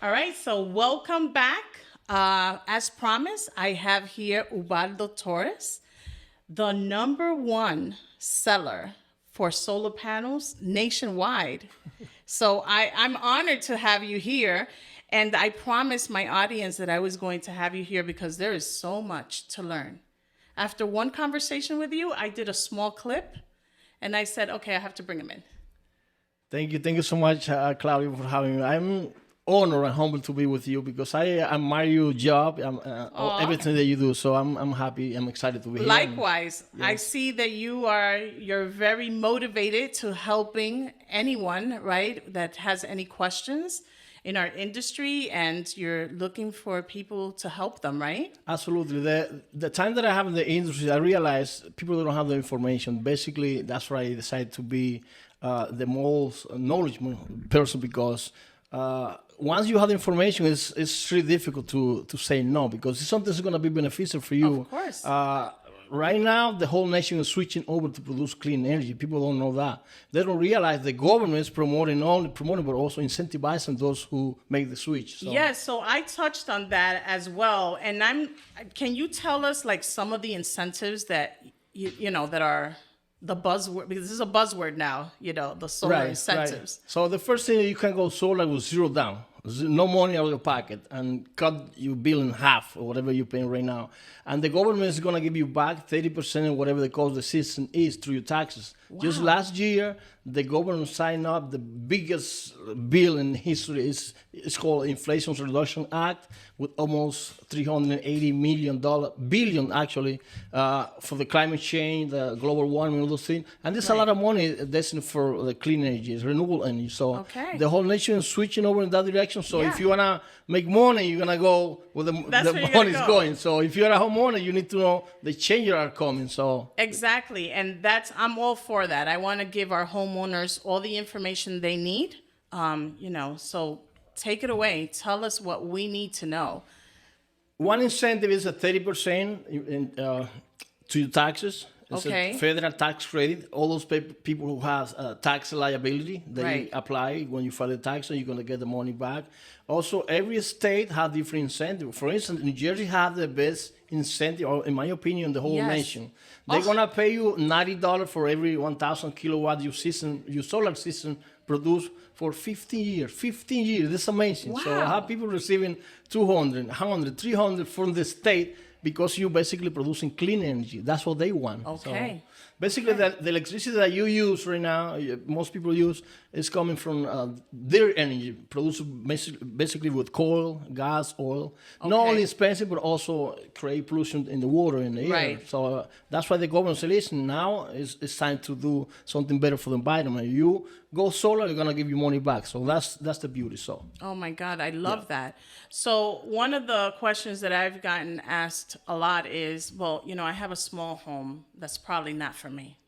All right, so welcome back. As promised, I have here Ubaldo Torres, the number one seller for solar panels nationwide. So I'm honored to have you here. And I promised my audience that I was going to have you here because there is so much to learn. After one conversation with you, I did a small clip and I said, okay, I have to bring him in. Thank you so much, Claudia, for having me. I'm honored and humbled to be with you because I admire your job, everything that you do. So I'm happy, I'm excited to be here. Likewise, I see that you're very motivated to helping anyone, right, that has any questions in our industry, and you're looking for people to help them, right? Absolutely. The time that I have in the industry, I realize people don't have the information. Basically, that's why I decided to be the most knowledgeable person because once you have the information, it's really difficult to say no because something's going to be beneficial for you. Of course. Right now, the whole nation is switching over to produce clean energy. People don't know that. They don't realize the government is promoting, but also incentivizing those who make the switch. So. Yes, so I touched on that as well. And can you tell us like some of the incentives that, that are the buzzword, because this is a buzzword now, the solar incentives. Right. So the first thing, you can go solar with zero down. No money out of your pocket and cut your bill in half or whatever you're paying right now. And the government is going to give you back 30% of whatever the cost of the system is through your taxes. Wow. Just last year, the government signed up the biggest bill in history. It's called Inflation Reduction Act with almost $380 billion actually, for the climate change, the global warming, all those things. And there's a lot of money destined for the clean energy, renewable energy. So the whole nation is switching over in that direction. So if you want to make money, you're going to go where the money is going. So if you're a homeowner, you need to know the changes are coming. So exactly. And I'm all for that. I want to give our homeowners all the information they need. So take it away. Tell us what we need to know. One incentive is a 30% to your taxes. It's a federal tax credit. All those people who have tax liability, they apply when you file the tax, and you're going to get the money back. Also, every state has different incentives. For instance, New Jersey has the best incentive, or in my opinion, the whole nation. They're going to pay you $90 for every 1,000 kilowatt your solar system produce for 15 years. 15 years. That's amazing. Wow. So I have people receiving 200, 100, 300 from the state because you're basically producing clean energy. That's what they want. Okay. So basically, the electricity that you use right now, most people use, is coming from their energy, produced basically with coal, gas, oil. Not only expensive, but also create pollution in the water, in the air. Right. So that's why the government said, listen, now it's time to do something better for the environment. You go solar, they're going to give you money back. So that's the beauty. So. Oh, my God. I love that. So one of the questions that I've gotten asked a lot is, well, I have a small home. That's probably not for me.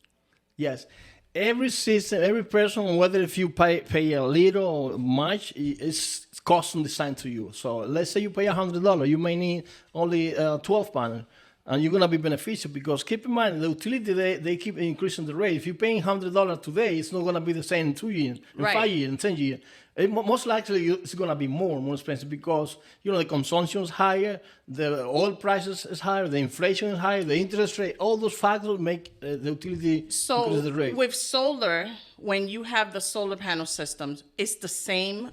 Yes. Every system, every person, whether if you pay a little or much, it's custom designed to you. So let's say you pay $100, you may need only 12 panels, and you're going to be beneficial because keep in mind, the utility, they keep increasing the rate. If you're paying $100 today, it's not going to be the same in 2 years, in 5 years, in 10 years. Most likely, it's going to be more expensive because, the consumption is higher, the oil prices is higher, the inflation is higher, the interest rate, all those factors make the utility increase the rate. So with solar, when you have the solar panel systems, it's the same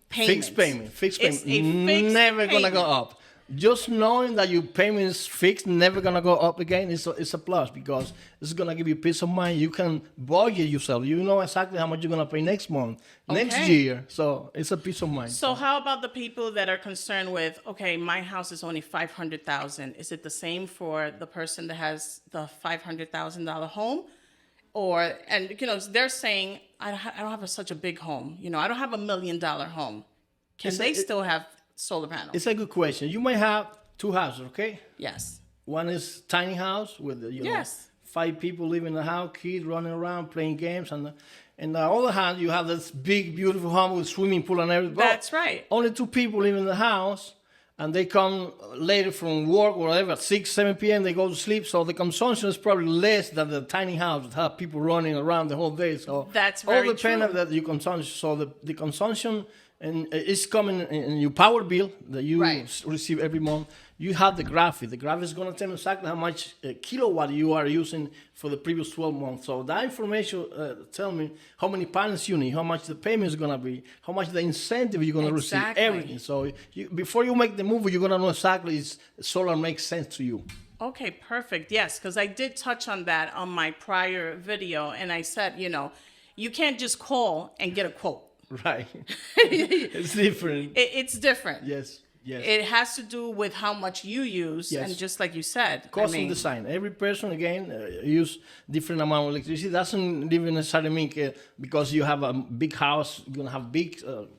payment. Fixed payment. It's a fixed never going to go up. Just knowing that your payment is fixed, never going to go up again, it's a plus because it's going to give you peace of mind. You can budget yourself. You know exactly how much you're going to pay next month, next year. So it's a peace of mind. So how about the people that are concerned with, okay, my house is only $500,000. Is it the same for the person that has the $500,000 home? They're saying, I don't have such a big home. I don't have $1 million home. Can they still have solar panels? It's a good question. You might have two houses, okay? Yes. One is tiny house with 5 people living in the house, kids running around playing games, and on the other hand, you have this big, beautiful home with swimming pool and everything. That's right. Only 2 people live in the house, and they come later from work or whatever at 6, 7 p.m. They go to sleep, so the consumption is probably less than the tiny house that have people running around the whole day. So that's very all depends true. on that your consumption. So the consumption and it's coming in your power bill that you Right. receive every month. You have the graphic. The graphic is going to tell you exactly how much kilowatt you are using for the previous 12 months. So that information tell me how many panels you need, how much the payment is going to be, how much the incentive you're going to receive, Exactly. everything. So before you make the move, you're going to know exactly if solar makes sense to you. Okay, perfect. Yes, because I did touch on that on my prior video, and I said, you can't just call and get a quote. Right. It's different. It's different. Yes. Yes. It has to do with how much you use, Yes. and just like you said, Custom design. Every person, again, use different amount of electricity. Doesn't even necessarily mean because you have a big house, you're going to have big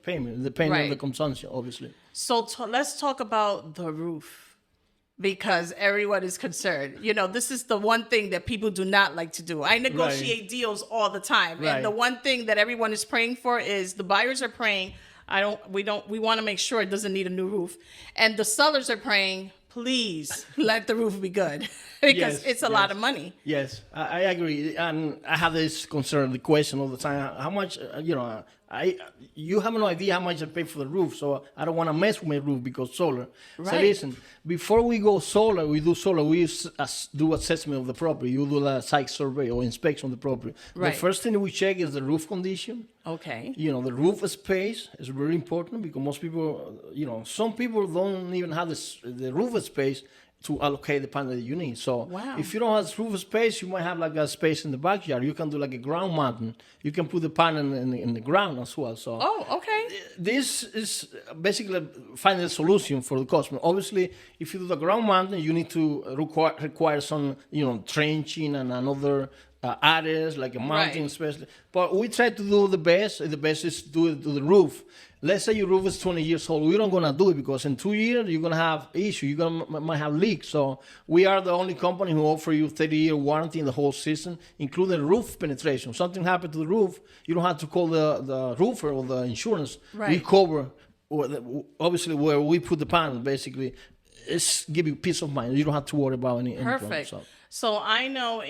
payment, depending on the Right. consumption, obviously. So let's talk about the roof, because everyone is concerned. This is the one thing that people do not like to do. I negotiate deals all the time. Right. And the one thing that everyone is praying for is the buyers are praying, we want to make sure it doesn't need a new roof. And the sellers are praying, please let the roof be good because Yes, it's a lot of money. Yes, I agree, and I have this concern, the question all the time: how much? You have no idea how much I pay for the roof, so I don't want to mess with my roof because solar. So Right. listen, before we go solar, we do assessment of the property. You do a site survey or inspection of the property. Right. The first thing we check is the roof condition. Okay. The roof space is very important because most people, some people don't even have the roof space to allocate the panel that you need. So Wow. if you don't have roof space, you might have like a space in the backyard. You can do like a ground mountain. You can put the panel in the ground as well. So Oh, okay. this is basically finding a solution for the customer. Obviously, if you do the ground mountain, you need to require some, trenching and another areas like a mountain, Right. especially. But we try to do the best. The best is to do it to the roof. Let's say your roof is 20 years old. We're not gonna do it because in 2 years you're gonna have issue. Might have leaks. So we are the only company who offer you 30-year warranty in the whole system, including roof penetration. Something happened to the roof, you don't have to call the roofer or the insurance. We Right. cover, obviously where we put the panel. Basically, it's give you peace of mind. You don't have to worry about any problem. Perfect. So I know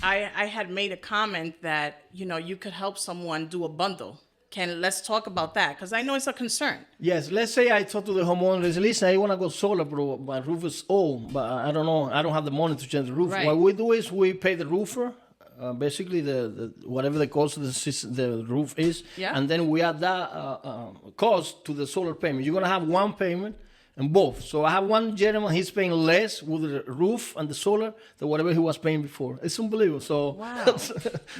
I had made a comment that, you could help someone do a bundle. Let's talk about that, because I know it's a concern. Yes, let's say I talk to the homeowner, listen, I want to go solar, bro, my roof is old, but I don't know, I don't have the money to change the roof. Right. What we do is we pay the roofer, basically the whatever the cost of the roof is, Yeah. and then we add that cost to the solar payment. You're going to have one payment and both. So I have one gentleman, he's paying less with the roof and the solar than whatever he was paying before. It's unbelievable. So Wow.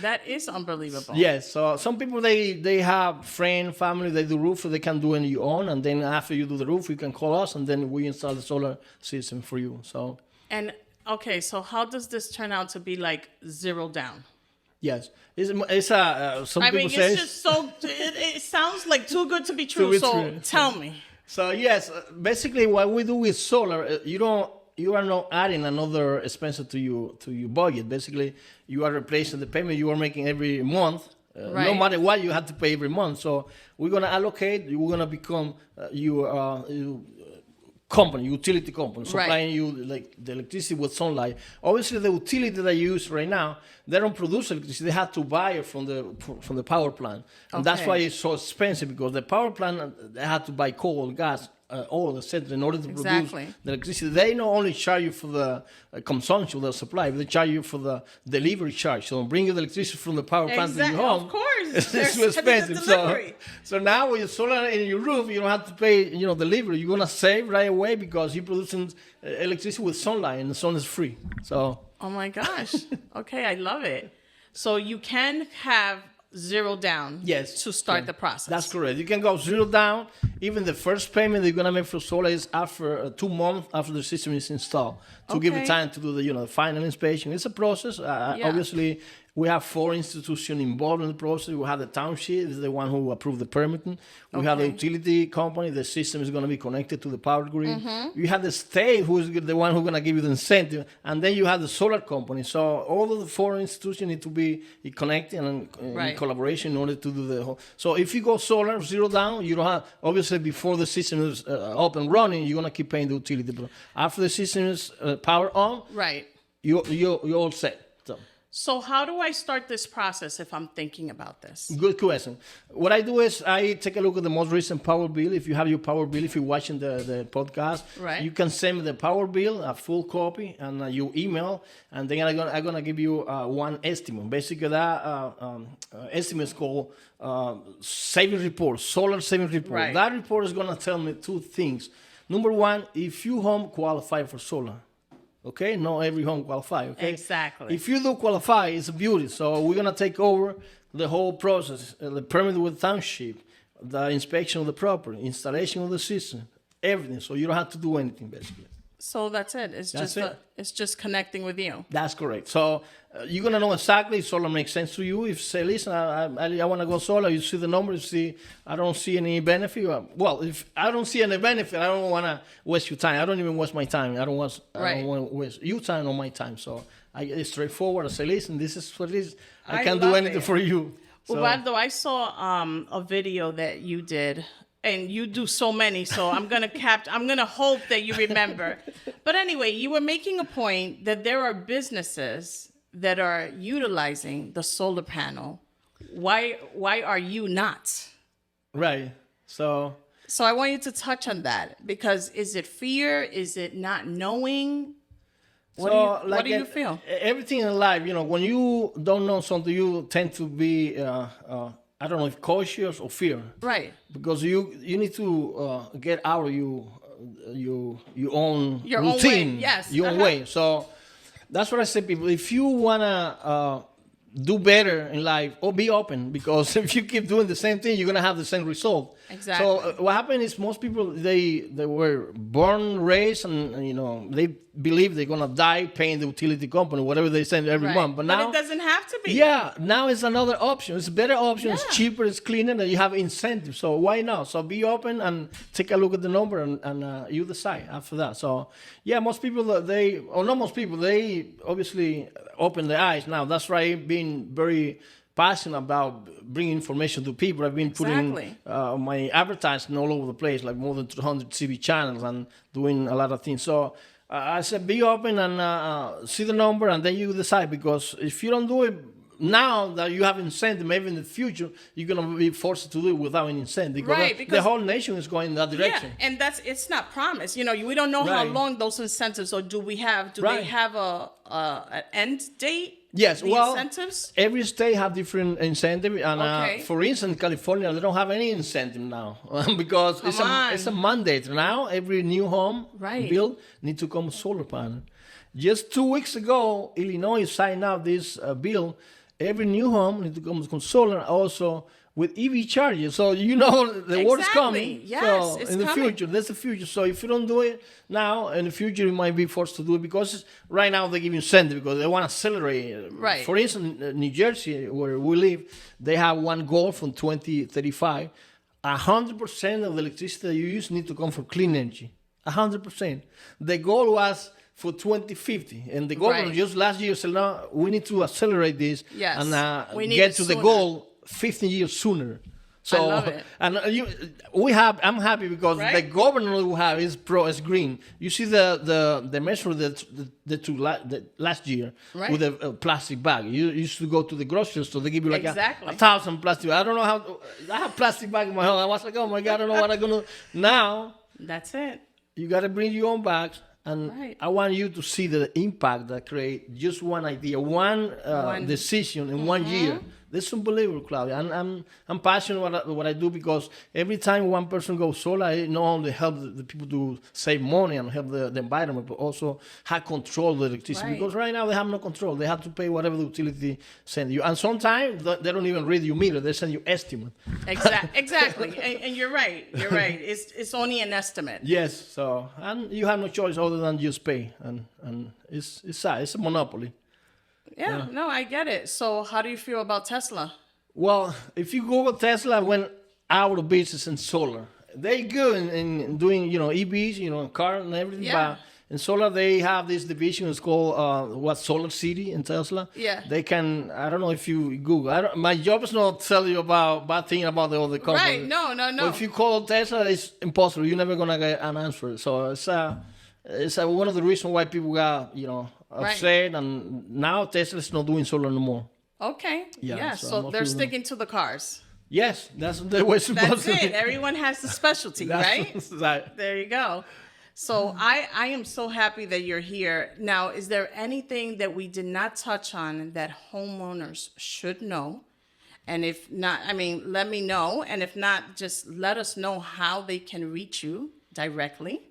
That is unbelievable. yes, so some people they have friend, family, they do roof, so they can do it on your own, and then after you do the roof, you can call us, and then we install the solar system for you. So And okay, so how does this turn out to be like zero down? yes, it's some I people mean, say it's just so, it sounds like too good to be true. be So true. tell me. so. Yes, basically what we do with solar, you are not adding another expense to your budget. Basically, you are replacing the payment you are making every month. No Right. matter what, you have to pay every month. So we're gonna allocate. We're gonna become your company, utility company, supplying you like the electricity with sunlight. Obviously, the utility that you use right now, they don't produce electricity. They have to buy it from the power plant, and that's Okay. why it's so expensive, because the power plant they have to buy coal, gas, oil, etc. in order to Exactly. produce the electricity. They not only charge you for the consumption, the supply, but they charge you for the delivery charge. So bring you the electricity from the power plant to your Exactly. home. Of course. It's There's too expensive. the delivery. So now with your solar in your roof, you don't have to pay, delivery. You're gonna save right away because you're producing electricity with sunlight, and the sun is free. So Oh my gosh. Okay, I love it. So you can have zero down yes, to start yeah, the process. That's correct. You can go zero down. Even the first payment that you're gonna make for solar is after 2 months after the system is installed, to give you Okay. time to do the final inspection. It's a process. Yeah. Obviously, we have 4 institutions involved in the process. We have the township, is the one who approved the permitting. We have the Okay. utility company. The system is going to be connected to the power grid. Mm-hmm. You have the state, who is the one who's going to give you the incentive, and then you have the solar company. So all of the 4 institutions need to be connected and in Right. collaboration in order to do the whole. So if you go solar, zero down, you don't have, obviously before the system is up and running, you're going to keep paying the utility. But after the system is power on, Right. you're all set. So. So how do I start this process if I'm thinking about this? Good question. What I do is I take a look at the most recent power bill. If you have your power bill, if you're watching the podcast, Right. you can send me the power bill, a full copy, and your email, and then I'm gonna give you one estimate. Basically, that estimate is called saving report, solar saving report. Right. That report is gonna tell me two things. Number one, if your home qualify for solar. Okay, not every home qualify. Okay, Exactly. If you do qualify, it's a beauty. So we're gonna take over the whole process: the permit with township, the inspection of the property, installation of the system, everything. So you don't have to do anything basically. So that's it. It's just connecting with you. That's correct. So you're gonna know exactly if solar makes sense to you. If say, listen, I want to go solar. You see the numbers. You see, I don't see any benefit. Well, if I don't see any benefit, I don't want to waste your time. I don't even waste my time. I don't want to waste your time or my time. So it's straightforward. I say, listen, this is what it is. I can't do anything for you. So, Ubaldo, I saw a video that you did, and you do so many, so I'm gonna hope that you remember. But anyway, you were making a point that there are businesses that are utilizing the solar panel. Why are you not? right. So I want you to touch on that, because is it fear? Is it not knowing? What do you feel? Everything in life, when you don't know something, you tend to be, I don't know if cautious or fear. Right. Because you need to get out of your own Your own routine, way, yes. your own way. So that's what I say, people. If you wanna do better in life, or be open, because if you keep doing the same thing, you're gonna have the same result. Exactly. So what happened is most people they were born, raised, and they believe they're gonna die paying the utility company whatever they send every month. But now it doesn't have to be. yeah, now it's another option. It's a better option. Yeah. It's cheaper. It's cleaner, and you have incentives. So why not? So be open and take a look at the number, and you decide after that. So yeah, most people not most people, they obviously open their eyes now. That's why I've been very passionate about bringing information to people. I've been putting my advertising all over the place, like more than 200 TV channels, and doing a lot of things. So I said, be open and see the number, and then you decide. Because if you don't do it now that you have incentive, maybe in the future you're gonna be forced to do it without any incentive. Because the whole nation is going in that direction. Yeah, and it's not promised. We don't know how long those incentives, or do they have an end date? Yes, incentives? Every state have different incentive, and for instance, California, they don't have any incentive now because it's a mandate now. Every new home built needs to come solar panel. Just 2 weeks ago, Illinois signed out this bill. Every new home needs to come with solar, also with EV chargers. So the world is coming. Yes, so it's in the coming. future, that's the future. So if you don't do it now, in the future you might be forced to do it, because right now they give incentive because they want to accelerate. Right. For instance, New Jersey, where we live, they have one goal from 2035. 100% of the electricity that you use need to come from clean energy. 100%. The goal was for 2050, and the government just last year said, no, we need to accelerate this and we need get it to the sooner. Goal 15 years sooner. So, I love it. And I'm happy because the governor we have is green. You see the measure that last year with a plastic bag. You used to go to the grocery store, they give you like 1,000 plastic. I don't know how, I have plastic bag in my home. I was like, oh my God, I don't know what I'm going to, now. That's it. You got to bring your own bags. And I want you to see the impact that create just one idea, one decision in 1 year. That's unbelievable, Claudia. And I'm passionate about what I do, because every time one person goes solar, I not only help the people to save money and help the environment, but also have control of the electricity. Because right now they have no control. They have to pay whatever the utility send you. And sometimes they don't even read your meter. They send you estimate. Exactly. And you're right. You're right. It's only an estimate. Yes. So, and you have no choice other than just pay. And it's sad. It's a monopoly. Yeah, no, I get it. So how do you feel about Tesla? Well, if you Google Tesla, went out of business in solar. They good in doing, EVs, car and everything. Yeah. But in solar, they have this division. It's called Solar City in Tesla. Yeah. They can. I don't know if you Google. My job is not to tell you about bad thing about the other company. Right. No. But if you call Tesla, it's impossible. You're never gonna get an answer. So it's It's one of the reasons why people got, Right. upset, and now Tesla's not doing solar no more. Okay. Yeah, Yeah. so So most they're people- sticking to the cars. Yes, that's the way it's supposed That's to be. it. Everyone has a specialty, right? Right. There you go. So I am so happy that you're here. Now, is there anything that we did not touch on that homeowners should know? And if not, I mean, let me know. And if not, just let us know how they can reach you directly.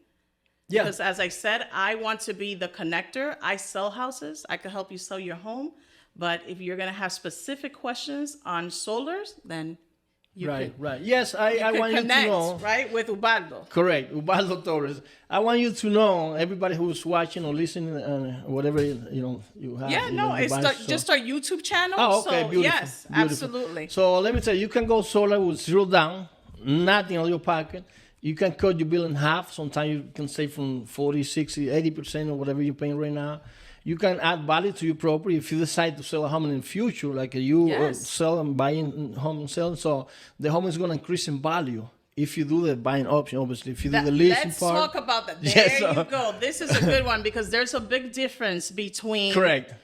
Yeah. Because as I said, I want to be the connector. I sell houses. I can help you sell your home. But if you're going to have specific questions on solars, then you Right, can, right. Yes, I can want you to connect, know. right, with Ubaldo. Correct, Ubaldo Torres. I want you to know, everybody who's watching or listening, whatever you have. Yeah, no, it's device, just our YouTube channel. Oh, okay, so beautiful. yes, Beautiful. absolutely. So let me tell you, you can go solar with zero down, nothing on your pocket. You can cut your bill in half. Sometimes you can save from 40, 60, 80% or whatever you're paying right now. You can add value to your property if you decide to sell a home in the future, like you Yes. sell and buying home and selling. So the home is going to increase in value if you do the buying option, obviously. If you do the leasing Let's part. talk about that. There Yes, you go. This is a good one because there's a big difference between Correct.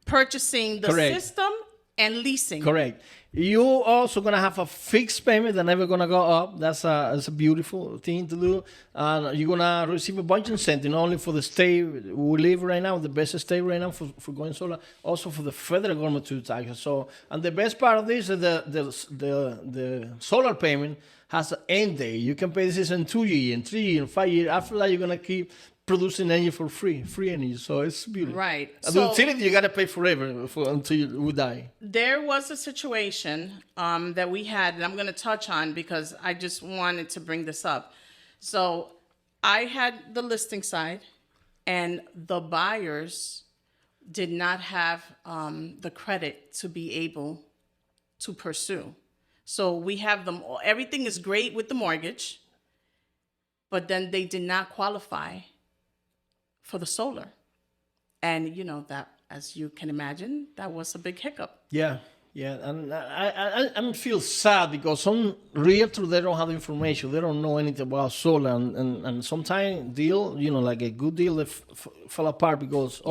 purchasing the Correct. system and leasing. Correct. You also gonna have a fixed payment that never gonna go up. That's a beautiful thing to do. And you're gonna receive a bunch of incentive, not only for the state we live right now, the best state right now for going solar, also for the federal government to tax. So, and the best part of this is the solar payment has an end date. You can pay this in 2 years, in 3 years, in 5 years. After that, you're gonna keep producing energy for free energy. So it's beautiful. Right. And So- the utility you gotta pay forever until we die. There was a situation that we had, and I'm going to touch on because I just wanted to bring this up. So I had the listing side, and the buyers did not have the credit to be able to pursue. So we have them, everything is great with the mortgage, but then they did not qualify for the solar. And that, as you can imagine, that was a big hiccup. Yeah, and I feel sad because some realtors, they don't have information, they don't know anything about solar, and sometimes deal, like a good deal, they fall apart because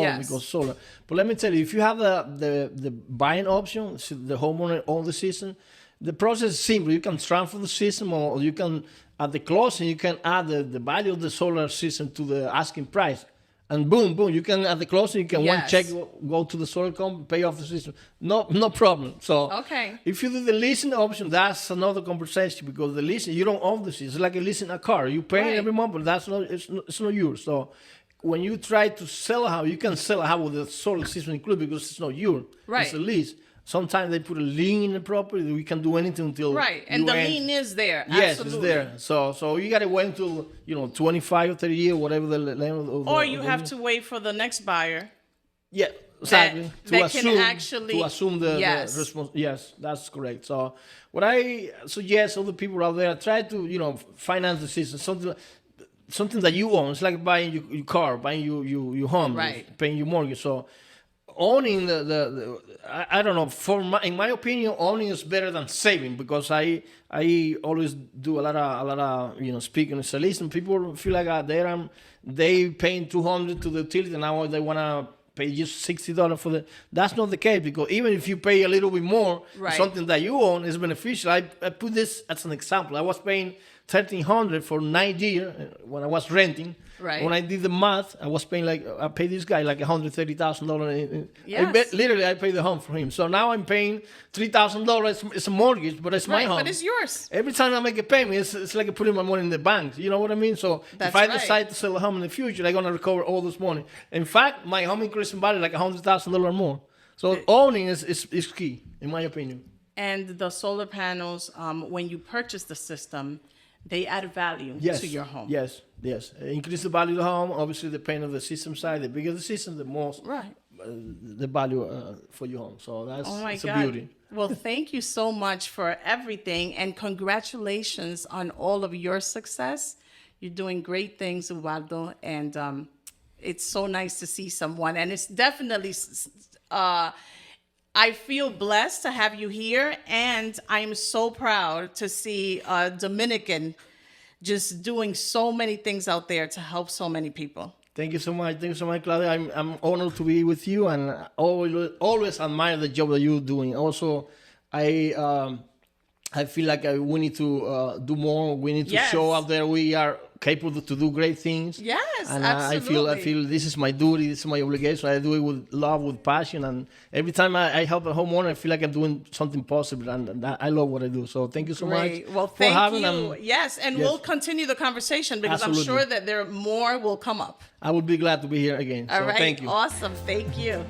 solar. But let me tell you, if you have the buying option, so the homeowner own the system, the process is simple. You can transfer the system, or you can at the closing you can add the value of the solar system to the asking price. And boom, you can at the closing you can one Yes. check go to the solar company, pay off the system. No problem. So Okay. if you do the leasing option, that's another conversation because the leasing you don't own the system. It's like a leasing a car. You pay Right. every month, but it's not yours. So when you try to sell a house, you can sell a house with the solar system included because it's not yours. Right. It's a lease. Sometimes they put a lien in the property. We can do anything until Right. And you the end. lien is there. Yes, Absolutely. it's there. So you gotta wait until 25 or 30 years, whatever the length of Or the- you of have the- to wait for the next buyer. Yeah, exactly. that can actually- to assume the Yes. response. Yes, that's correct. So what I suggest other people out there, try to finance the system, something that you own. It's like buying your car, buying your home, Right. paying your mortgage. So owning I don't know. In my opinion, owning is better than saving because I always do a lot of speaking and soliciting. People feel like they paying $200 to the utility now they wanna pay just $60 for the. That's not the case because even if you pay a little bit more, Right. something that you own is beneficial. I put this as an example. I was paying $1,300 for 9 years when I was renting. Right. When I did the math, I was paying I paid this guy like $130,000. Yes. Literally, I paid the home for him. So now I'm paying $3,000. It's a mortgage, but it's my Right, home. but it's yours. Every time I make a payment, it's like putting my money in the bank. You know what I mean? So That's if I right. decide to sell a home in the future, I'm gonna recover all this money. In fact, my home increased in value like $100,000 more. So owning is key, in my opinion. And the solar panels, when you purchase the system, they add value Yes. to your home. Yes. Increase the value of the home. Obviously, depending on the system side, the bigger the system, the more Right. the value for your home. So that's Oh my it's God. a beauty. Well, thank you so much for everything, and congratulations on all of your success. You're doing great things, Ubaldo, and it's so nice to see someone. And it's definitely, I feel blessed to have you here, and I'm so proud to see a Dominican just doing so many things out there to help so many people. Thank you so much. Thank you so much, Claudia. I'm honored to be with you, and I always admire the job that you're doing. Also, I feel like we need to do more. We need to Yes. show out there we are capable to do great things. Yes, and absolutely. I feel this is my duty. This is my obligation. I do it with love, with passion, and every time I help a homeowner, I feel like I'm doing something possible, and I love what I do. So thank you so Great. much Well, for thank having you. me. Yes, and Yes. we'll continue the conversation because Absolutely. I'm sure that there more will come up. I would be glad to be here again. All So right. thank you. Awesome. Thank you.